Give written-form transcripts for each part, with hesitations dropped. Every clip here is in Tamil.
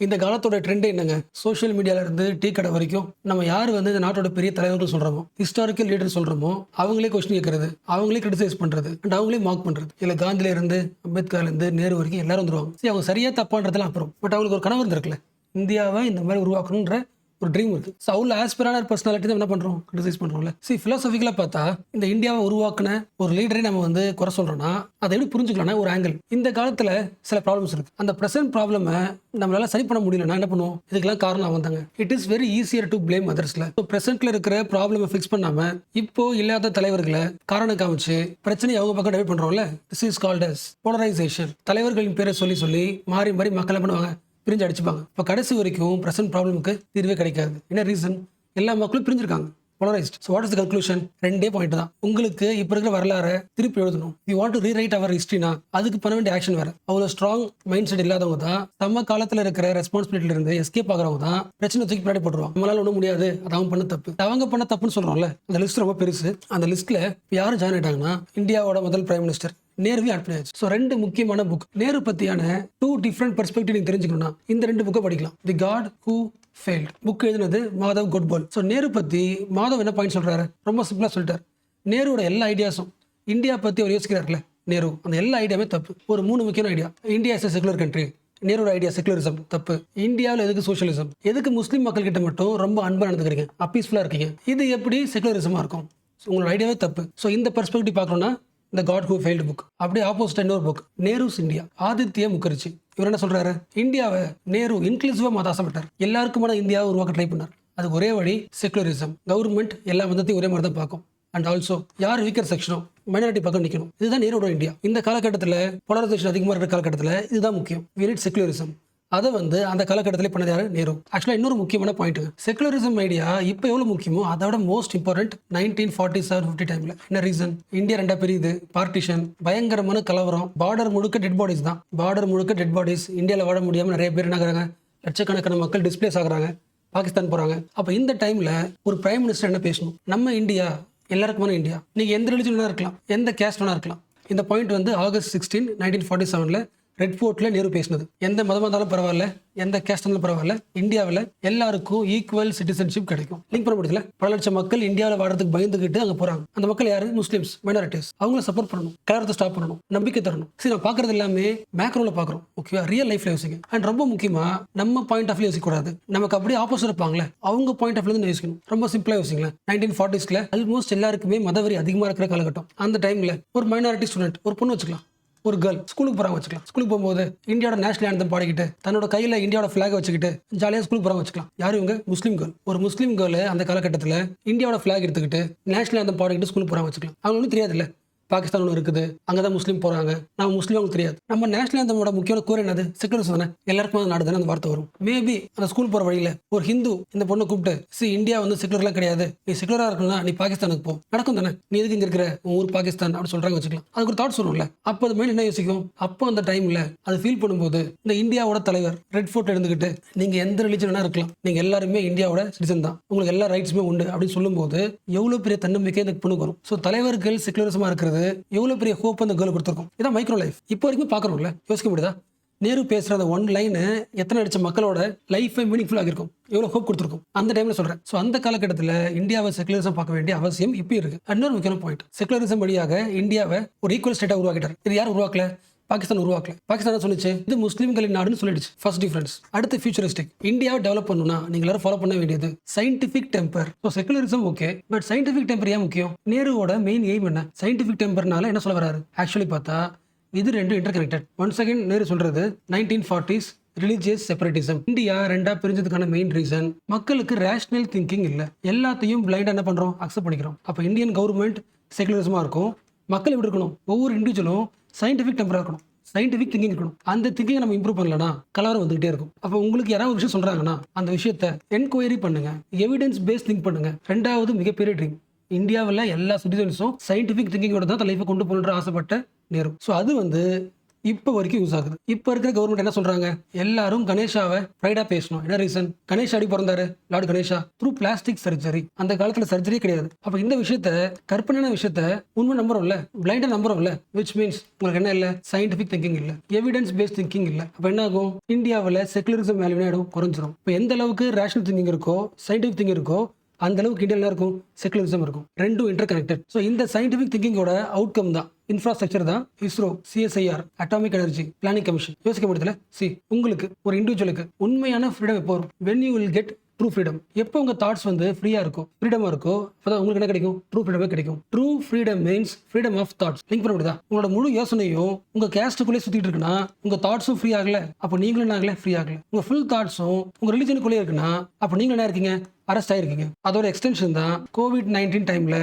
இந்த காலத்தோட ட்ரெண்ட் என்னங்க? சோஷியல் மீடியால இருந்து டீ கடை வரைக்கும் நம்ம யார் வந்து இந்த நாட்டோட பெரிய தலைவர்கள் சொல்றோமோ, ஹிஸ்டாரிக்கல் லீடர் சொல்றோமோ, அவங்களே கொஸ்டின் கேட்கறது, அவங்களே கிரிட்டிசைஸ் பண்றது, அண்ட் அவங்களே மார்க் பண்றது. இல்ல காந்தில இருந்து அம்பேத்கர்ல இருந்து நேரு வரைக்கும் எல்லாரும் வந்துருவாங்க. சரி, அவங்க சரியா தப்பான்றதெல்லாம் அப்புறம். பட் அவங்களுக்கு ஒரு கனவு இருந்திருக்குல்ல, இந்தியாவை இந்த மாதிரி உருவாக்கணுன்ற ஒரு ட்ரீம் இருக்கு. ஸோ அவ்வளோ ஆஸ்பிரான பர்சனாலிட்டி தான் என்ன பண்றோம், கிரிட்டிசைஸ் பண்றோம்ல. சரி, பிலாசபிக்கலா பார்த்தா இந்த இந்தியாவை உருவாக்குன ஒரு லீடரை நம்ம வந்து குறை சொல்றோம்னா அதை எப்படி புரிஞ்சுக்கலாம்னா ஒரு ஆங்கிள். இந்த காலத்துல சில ப்ராப்ளம்ஸ் இருக்கு. அந்த பிரசன்ட் ப்ராப்ளமை நம்மளால சரி பண்ண முடியலன்னா என்ன பண்ணுவோம்? இதுக்கெல்லாம் காரணம் அவன் தாங்க. It is very easier to blame அதர்ஸ்ல. ஸோ பிரசன்ட்ல இருக்கிற ப்ராப்ளமை ஃபிக்ஸ் பண்ணாம இப்போ இல்லாத தலைவர்களை காரணம் காமிச்சு பிரச்சனையை அவங்க பக்கம் டைவர்ட் பண்றோம்ல. This is called as polarisation. தலைவர்களின் பேரை சொல்லி சொல்லி மாறி மாறி மக்கள் என்ன பண்ணுவாங்க, பிரிஞ்சு அடிச்சுப்பாங்க. இப்போ கடைசி வரைக்கும் பிரசன்ட் ப்ராப்ளமுக்கு தீர்வே கிடைக்காது. என்ன ரீசன்? எல்லா மக்களும் பிரிஞ்சிருக்காங்க, polarised. So what is the conclusion? ரெண்டே பாயிண்ட் தான். உங்களுக்கு இப்போ இருக்கிற வரலாறை திருப்பி எழுதணும். You want to rewrite our ஹிஸ்ட்ரினா அதுக்கு பண்ண வேண்டிய ஆக்ஷன் வேற. அவ்வளோ ஸ்ட்ராங் மைண்ட் செட் இல்லாதவங்க தான் நம்ம காலத்தில் இருக்கிற ரெஸ்பான்சிபிலிட்டில இருந்து எஸ்கேப் ஆகிறவங்க தான் பிரச்சனை தூக்கி பின்னாடி போட்டுருவாங்க. நம்மளால ஒன்றும் முடியாது, அது அவங்க பண்ண தப்பு, அவங்க பண்ண தப்புன்னு சொல்றோம்ல. அந்த லிஸ்ட் ரொம்ப பெருசு. அந்த லிஸ்ட்ல யாரும் ஜாயின் ஆயிட்டாங்கன்னா இந்தியாவோட முதல் பிரைம் மினிஸ்டர் நேருவே ஆட் பண்ணியாச்சு. ஸோ ரெண்டு முக்கியமான புக் நேரு பத்தியான 2 டிஃப்ரெண்ட் பெர்ஸ்பெக்டிவ் நீங்க தெரிஞ்சுக்கணும்னா இந்த 2 புக்கை படிக்கலாம். தி காட் ஹூ ஃபெயில்ட் புக் எழுதினது மாதவ் கோட்போல். ஸோ நேரு பத்தி மாதவ் என்ன பாயிண்ட் சொல்றாரு? ரொம்ப சிம்பிளா சொல்லிட்டார். நேருவோட எல்லா ஐடியாஸும் இந்தியா பத்தி அவர் யோசிக்கிறார்ல நேரு, அந்த எல்லா ஐடியாவே தப்பு. ஒரு 3 முக்கியமான idea. India is secular country, நேரோட ஐடியா செகுலரிசம் தப்பு. இந்தியாவில் எதுக்கு சோஷியலிசம்? எதுக்கு முஸ்லீம் மக்கள் கிட்ட மட்டும் ரொம்ப அன்பா நடந்துக்கிறீங்க, அப்பீஸ்ஃபுல்லா இருக்கீங்க, இது எப்படி செகுலரிசமா இருக்கும்? உங்களோட ஐடியாவே தப்பு. ஸோ இந்த பெர்ஸ்பெக்டிவ் பார்க்கணும்னா The God Who Failed book. அப்படியே ஆப்போசிட் இன்னொரு புக் நேருஸ் இந்தியா, ஆதித்ய முகர்ஜி. இவர் என்ன சொல்றாரு? இந்தியாவை நேரு இன்க்ளூசிவா மாத்த ஆசைப்பட்டார். எல்லாருக்குமான இந்தியாவை உருவாக்க ட்ரை பண்ணார். அதுக்கு ஒரே வழி செகுலரிசம். கவர்மெண்ட் எல்லா மதத்தையும் ஒரே மாதிரி தான் பார்க்கும். அண்ட் ஆல்சோ யார் வீக்கர் செக்ஷனோ மைனாரிட்டி பக்கம் நிற்கணும். இதுதான் நேரோட இந்தியா. இந்த காலகட்டத்தில் போலரைசேஷன் அதிகமாக இருக்கிற காலகட்டத்தில் இதுதான் முக்கியம். We need secularism. அதை வந்து அந்த காலகட்டத்திலே பண்ணது யாரு? நேரு. ஆக்சுவலாக இன்னொரு முக்கியமான பாயிண்ட், செகுலரிசம் ஐடியா இப்போ எவ்வளோ முக்கியமோ அதோட மோஸ்ட் இம்பார்ட்டன்ட் 1947-50 டைம்ல. என்ன ரீசன்? இந்தியா ரெண்டா பிரியுது, பார்ட்டிஷன், பயங்கரமான கலவரம், பார்டர் முழுக்க டெட் பாடிஸ் தான். பார்டர் முழுக்க டெட் பாடிஸ். இந்தியாவில் வாழ முடியாமல் நிறைய பேர் என்ன ஆகுறாங்க, லட்சக்கணக்கான மக்கள் டிஸ்பிளேஸ் ஆகுறாங்க, பாகிஸ்தான் போறாங்க. அப்போ இந்த டைம்ல ஒரு பிரைம் மினிஸ்டர் என்ன பேசணும்? நம்ம இந்தியா எல்லாருக்குமான இந்தியா. நீங்க எந்த ரிலிஜன் வேணா இருக்கலாம், எந்த கேஸ்ட் வேணா இருக்கலாம். இந்த பாயிண்ட் வந்து ஆகஸ்ட் 16, 1947 ரெட் ஃபோர்ட்ல நேரு பேசினது. எந்த மதமாக இருந்தாலும் பரவாயில்ல, எந்த கேஸ்ட் இருந்தாலும் பரவாயில்ல, இந்தியாவில் எல்லாருக்கும் ஈக்குவல் சிட்டிசன்ஷிப் கிடைக்கும். லிங்க் பண்ண முடியல. பல லட்சம் மக்கள் இந்தியாவில் வாழறதுக்கு பயந்துக்கிட்டு அங்கே போறாங்க. அந்த மக்கள் யாரு? Muslims, minorities. அவங்கள சப்போர்ட் பண்ணணும், கலவரத்தை ஸ்டாப் பண்ணணும், நம்பிக்கை தரணும். சரி, நான் பார்க்கறது எல்லாமே மேக்ரோல பார்க்குறோம், ஓகேவா? ரியல் லைஃப்ல யோசிங்க. அண்ட் ரொம்ப முக்கியமா நம்ம பாயிண்ட் ஆஃப் வியூ யோசிக்க கூடாது. நமக்கு அப்படியே ஆப்போசிட் இருப்பாங்களே அவங்க பாயிண்ட் ஆஃப் வியூ யோசிக்கணும். ரொம்ப சிம்பிளா யோசிங்களேன். 1940s ஆல்மோஸ்ட் எல்லாருக்குமே மதவெறி அதிகமாக இருக்கிற காலகட்டம். அந்த டைம்ல ஒரு மைனாரிட்டி ஸ்டூடெண்ட், ஒரு பொண்ணு வச்சுக்கலாம், ஒரு கேர்ள் ஸ்கூலுக்கு போறாங்க வச்சுக்கலாம். ஸ்கூலுக்கு போகும்போது இந்தியாவோட நேஷனல் ஆந்தம் பாடிக்கிட்டு தன்னோட கையில இந்தியாவோட ஃபிளாக் வச்சுக்கிட்டு ஜாலியாக ஸ்கூலுக்கு போறாங்க வச்சுக்கலாம். யாரும் இவங்க? முஸ்லீம் கேர்ள். ஒரு முஸ்லீம் கேர்ள் அந்த காலகட்டத்தில் இந்தியாவோட ஃபிளாக் எடுத்துக்கிட்டு நேஷனல் ஆந்தம் பாடிக்கிட்டு ஸ்கூலுக்கு போறாங்க வச்சுக்கலாம். அவங்க ஒன்றும் தெரியாது இல்லை, பாகிஸ்தான் ஒன்று இருக்குது, அங்கதான் முஸ்லீம் போறாங்க, நம்ம முஸ்லீம் அவங்களுக்கு தெரியாது. நம்ம நேஷனல் ஆந்தமோட முக்கியமான கூறு என்னது? செகுலரிசம் தானே. எல்லாருக்கும் நாடு தானே அந்த வார்த்தை வரும். மேபி அந்த ஸ்கூல் போற வழியில ஒரு ஹிந்து இந்த பொண்ணை கூப்பிட்டு, இந்தியா வந்து செகுலர்லாம் கிடையாது, நீ செகுலரா இருக்கணும்னா நீ பாகிஸ்தானுக்கு போ, நடக்கும் தானே, நீ எதுக்கு இங்க இருக்கிற, உன் ஊர் பாகிஸ்தான் அப்படி சொல்றாங்க வச்சுக்கலாம். அதுக்கு ஒரு தாட் சொல்லும்ல. அப்போ அது மைண்ட் என்ன யோசிக்கும்? அப்போ அந்த டைம்ல அது ஃபீல் பண்ணும்போது இந்த இந்தியாவோட தலைவர் ரெட் ஃபோர்ட் எடுத்துக்கிட்டு, நீங்க எந்த ரிலிஜன் வேணா இருக்கலாம், நீங்க எல்லாருமே இந்தியாவோட சிட்டிசன் தான், உங்களுக்கு எல்லா ரைட்ஸுமே உண்டு அப்படின்னு சொல்லும்போது எவ்வளவு பெரிய தன்னம்பிக்கை இந்த பொண்ணுக்கு வரும். ஸோ தலைவர்கள் செகுலரிசமா இருக்கிறது எவ்வளவு பெரிய ஹோப் அந்த கேர்ள் கொடுத்துருக்கும். இதான் மைக்ரோ லைஃப். இப்போ வரைக்கும் பார்க்கறோம்ல, யோசிக்க முடியுதா? நேரு பேசுற அந்த ஒன் லைன் எத்தனை லட்ச மக்களோட லைஃபை மீனிங்ஃபுல் ஆகிருக்கும், எவ்வளவு ஹோப் கொடுத்துருக்கும் அந்த டைம்ல சொல்றேன். ஸோ அந்த காலகட்டத்தில் இந்தியாவை செகுலரிசம் பார்க்க வேண்டிய அவசியம் இப்போ இருக்கு. இன்னொரு முக்கியமான பாயிண்ட், செகுலரிசம் வழியாக இந்தியாவை ஒரு ஈக்குவல் ஸ்டேட்டா உருவாக்கிட்டார். இது யார் உருவாக்கல? பாகிஸ்தான் உருவாக்கல. பாகிஸ்தான் சொல்லிச்சு இது முஸ்லீம்களின் நாடுன்னு சொல்லிடுச்சு. First difference. அடுத்து ஃபியூச்சரிஸ்டிக். இந்தியாவை டெவலப் பண்ணணும்னா நீங்க எல்லாரும் ஃபாலோ பண்ண வேண்டியது scientific temper. So secularism okay, but scientific temper ஏன் முக்கியம்? நேருவோட மெயின் எய்ம் என்ன? சயின்டிபிக் டெம்பர்னால என்ன சொல்ல வராரு? ஆக்சுவலி பார்த்தா இது ரெண்டும் inter connected. Once again Nehru சொல்றது 1940s ரிலிஜியஸ் செப்பரேட்டிசம். இந்தியா ரெண்டா பிரிஞ்சதுக்கான மெயின் ரீசன் மக்களுக்கு ரேஷனல் திங்கிங் இல்ல, எல்லாத்தையும் பிளைண்டா என்ன பண்றோம், அக்செப்ட் பண்ணிக்கிறோம். அப்ப இந்தியன் கவர்மெண்ட் செகுலரிசமா இருக்கும், மக்கள் எப்படி இருக்கணும்? ஒவ்வொரு இண்டிவிஜுவலும் சயின்டிபிக் டெம்பரா இருக்கணும், சயின்டிபிக் திங்கிங் இருக்கணும். அந்த திங்கிங் நம்ம இம்ப்ரூவ் பண்ணலனா கலவரம் வந்துகிட்டே இருக்கும். அப்போ உங்களுக்கு யாராவது ஒரு விஷயம் சொல்றாங்கன்னா அந்த விஷயத்தை என்கொயரி பண்ணுங்க, எவிடன்ஸ் பேஸ்ட் திங்க் பண்ணுங்க. ரெண்டாவது மிகப்பெரிய ட்ரீம், இந்தியாவில் எல்லா சிட்டிசன்ஸும் சயின்டிபிக் திங்கிங்கோட தான் லைஃபை கொண்டு போகணுன்ற ஆசைப்பட்ட நேரு. ஸோ அது வந்து இப்போ வரைக்கும் யூஸ் ஆகுது. இப்போ இருக்கிற கவர்மெண்ட் என்ன சொல்றாங்க, எல்லாரும் கணேஷாவை ப்ரைடா பேசணும். என்ன ரீசன்? கணேஷ் அடி பிறந்தாரு, lord Ganesha through plastic surgery. அந்த காலத்துல சர்ஜரி கிடையாது. அப்ப இந்த விஷயத்த, கற்பனையான விஷயத்த உண்மை நம்புறோம்ல, பிளைண்டா நம்புறோம்ல, விச் மீன்ஸ் உங்களுக்கு என்ன இல்ல, சயின்டிபிக் திங்கிங் இல்ல, எவிடன்ஸ் பேஸ்ட் திங்கிங் இல்ல. அப்ப என்ன ஆகும், இந்தியாவில் செகுலரிசம் வேல்யூ ஆயிடும், குறைஞ்சிரும். இப்போ எந்த அளவுக்கு ரேஷனல் திங்கிங் இருக்கோ, சயின்டிபிக் திங்கிங் இருக்கோ, அந்த அளவுக்கு இந்தியாவில் இருக்கும், செகுலரிசம் இருக்கும். ரெண்டும் இன்டர் கனெக்டட். ஸோ இந்த சயின்டிபிக் திங்கிங்கோட அவுட்கம் தான், இன்ஃப்ராஸ்ட்ரக்சர் தான் ISRO, CSIR, atomic energy planning commission. யோசிக்க முடியல. உங்களுக்கு ஒரு இண்டிவிஜுவலுக்கு உண்மையான ஃப்ரீடம் எப்போ வரும்? When you will get true freedom. எப்போ உங்க தாட்ஸ் வந்து ஃப்ரீயா இருக்கும், ஃப்ரீடமா இருக்கோ, அப்பதான் உங்களுக்கு என்ன கிடைக்கும்? ட்ரூ ஃப்ரீடமே கிடைக்கும். True freedom means freedom of thoughts. Link பண்ண முடியுதா? உங்களோட முழு யோசனையும் உங்க கேஸ்டுக்குள்ளே சுத்திட்டு இருக்குன்னா, உங்க தாட்ஸும் ஃப்ரீ ஆகல, அப்போ நீங்களும் நாங்களே ஃப்ரீ ஆகல. உங்க ஃபுல் தாட்ஸும் உங்க ரிலிஜனுக்குள்ளே இருக்குன்னா, அப்போ நீங்க என்ன இருக்கீங்க? அரெஸ்ட் ஆயிருக்கீங்க. அதோட எக்ஸ்டென்ஷன் தான் COVID-19 டைம்ல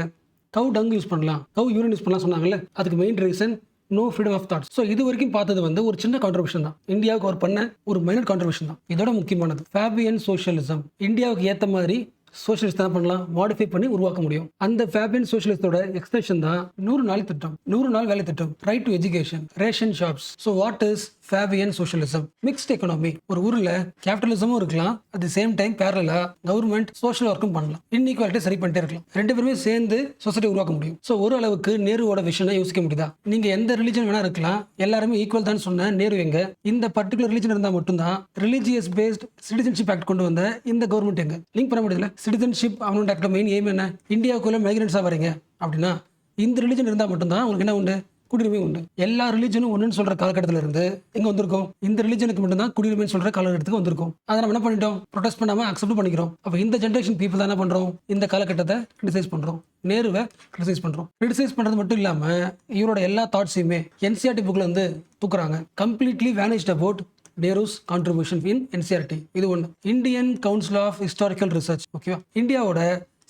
கவு டங் யூஸ் பண்ணலாம், கவு யூரின் யூஸ் பண்ணலாம் சொன்னாங்கல்ல. அதுக்கு main reason no freedom of thoughts. So இது வரைக்கும் பார்த்தது வந்து ஒரு சின்ன கான்ட்ரிபியூஷன் தான், இந்தியாவுக்கு அவர் பண்ண ஒரு மைனர் கான்ட்ரிபியூஷன் தான். இதோட முக்கியமானது ஃபேபியன் சோஷியலிசம். இந்தியாவுக்கு ஏற்ற மாதிரி சோஷியலிஸ்ட் தான் பண்ணலாம், மாடிஃபை பண்ணி உருவாக்க முடியும். அந்த ஃபேபியன் சோஷியலிஸ்டோட எக்ஸ்டென்ஷன் தான் 100 நாள் திட்டம், 100 நாள் வேலை திட்டம், right to education, ration shops. So what is Fabian socialism? Mixed economy. ஒரு ஊர்ல கேபிட்டலிசமும் இருக்கலாம், அட் தி சேம் டைம் பேரலா கவர்மெண்ட் சோஷியல் ஒர்க்கும் பண்ணலாம், இன்இக்வாலிட்டி சரி பண்ணிட்டே இருக்கலாம். ரெண்டு பேருமே சேர்ந்து சொசைட்டி உருவாக்க முடியும். ஸோ ஒரு அளவுக்கு நேருவோட விஷனை யோசிக்க முடியுதா? நீங்க எந்த ரிலிஜன் வேணா இருக்கலாம், எல்லாருமே ஈக்குவல் தான் சொன்ன நேரு எங்க? இந்த பர்டிகுலர் ரிலிஜன் இருந்தால் மட்டும்தான் ரிலிஜியஸ் பேஸ்ட் சிட்டிசன்ஷிப் ஆக்ட் கொண்டு வந்த இந்த கவர்மெண்ட் எங்க? லிங்க் பண்ண முடியல. சிட்டிசன்ஷிப் அவனோட ஆக்டோட மெயின் எய்ம் என்ன? இந்தியாவுக்குள்ள மைக்ரன்ஸா வரீங்க அப்படின்னா இந்த ரிலிஜன் இருந்தால் மட்டும்தான் உங்களுக்கு என்ன உண்டு? குடியுரிமை உண்டு. எல்லா ரிலிஜனும் ஒன்றுன்னு சொல்ற காலகட்டத்தில் இருந்து எங்க வந்திருக்கோம்? இந்த ரிலிஜனுக்கு மட்டும்தான் குடியுரிமை சொல்ற காலகட்டத்துக்கு வந்திருக்கும். அதை நம்ம என்ன பண்ணிட்டோம்? ப்ரொடெஸ்ட் பண்ணாம அக்செப்ட் பண்ணிக்கிறோம். அப்போ இந்த ஜென்ரேஷன் பீப்புள் தான் என்ன பண்றோம்? இந்த காலகட்டத்தை கிரிட்டிசைஸ் பண்றோம், நேருவை கிரிட்டிசைஸ் பண்றோம். கிரிட்டிசைஸ் பண்றது மட்டும் இல்லாம இவரோட எல்லா தாட்ஸையுமே என்சிஆர்டி புக்ல இருந்து தூக்குறாங்க. Completely vanished about Nehru's contribution in NCERT. இது ஒன்று. Indian Council of Historical Research. ஓகேவா? இந்தியாவோட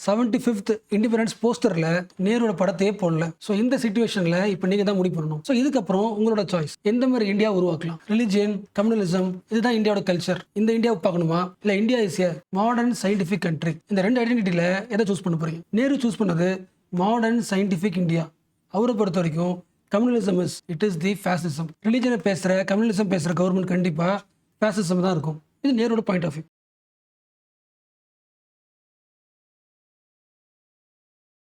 75th இண்டிபெண்டன்ஸ் போஸ்டர்ல நேரோட படத்தையே போடல. ஸோ இந்த சிச்சுவேஷன்ல இப்போ நீங்க தான் முடிவு பண்ணணும். ஸோ இதுக்கப்புறம் உங்களோட சாய்ஸ், எந்த மாதிரி இந்தியா உருவாக்கலாம்? ரிலிஜியன், கம்யூனலிசம், இதுதான் இந்தியாவோட கல்ச்சர். இந்த இந்தியாவை பார்க்கணுமா, இல்ல India is a modern scientific country? இந்த ரெண்டு ஐடென்டிட்டியில எதை சூஸ் பண்ண போறீங்க? நேரு சூஸ் பண்ணது மாடர்ன் சயின்டிபிக் இந்தியா. அவரை பொறுத்த வரைக்கும் communalism it is the fascism. ரிலிஜனை பேசுற, கம்யூனலிசம் பேசுற கவர்மெண்ட் கண்டிப்பா ஃபேசிசம் தான் இருக்கும். இது நேரோட பாயிண்ட் ஆஃப் வியூ.